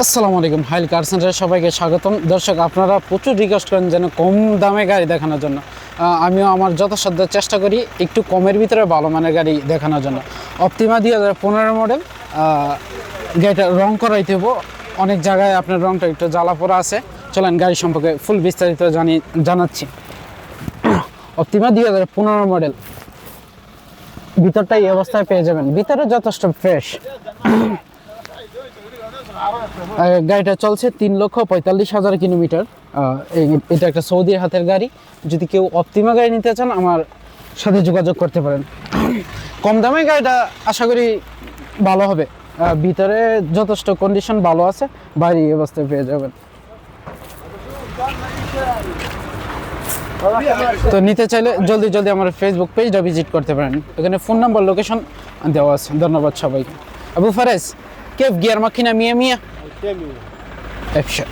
আসসালামু আলাইকুম, হাইল কার সেন্টারে সবাইকে স্বাগতম। দর্শক, আপনারা প্রচুর রিকোয়েস্ট করেন যেন কম দামে গাড়ি দেখানোর জন্য। আমিও আমার যথাসাধ্য চেষ্টা করি একটু কমের ভিতরে ভালো মানের গাড়ি দেখানোর জন্য। অপটিমা 2015 মডেল, গাড়িটা রং করাইতে হবো। অনেক জায়গায় আপনার রংটা একটু জ্বালা পোড়া আছে। চলেন গাড়ি সম্পর্কে ফুল বিস্তারিত জানাচ্ছি। অপটিমা 2015 মডেল, ভিতরটা এই অবস্থায় পেয়ে যাবেন। ভিতরে যথেষ্ট ফ্রেশ। গাড়িটা চলছে 3,45,000 কিলোমিটার। এটা একটা সৌদি হাতের গাড়ি। যদি কেউ অপটিমা গাড়ি নিতে চান আমার সাথে যোগাযোগ করতে পারেন। কম দামে গাড়িটা আশা করি ভালো হবে। ভিতরে যথেষ্ট কন্ডিশন ভালো আছে, বাইরে এই অবস্থায় পেয়ে যাবেন। তো নিতে চাইলে জলদি আমার ফেসবুক পেজটা ভিজিট করতে পারেন। এখানে ফোন নাম্বার, লোকেশন দেওয়া আছে। ধন্যবাদ সবাইকে। আবু ফারেস, كيف جير ماكينة 100 100؟ 100 ابشر.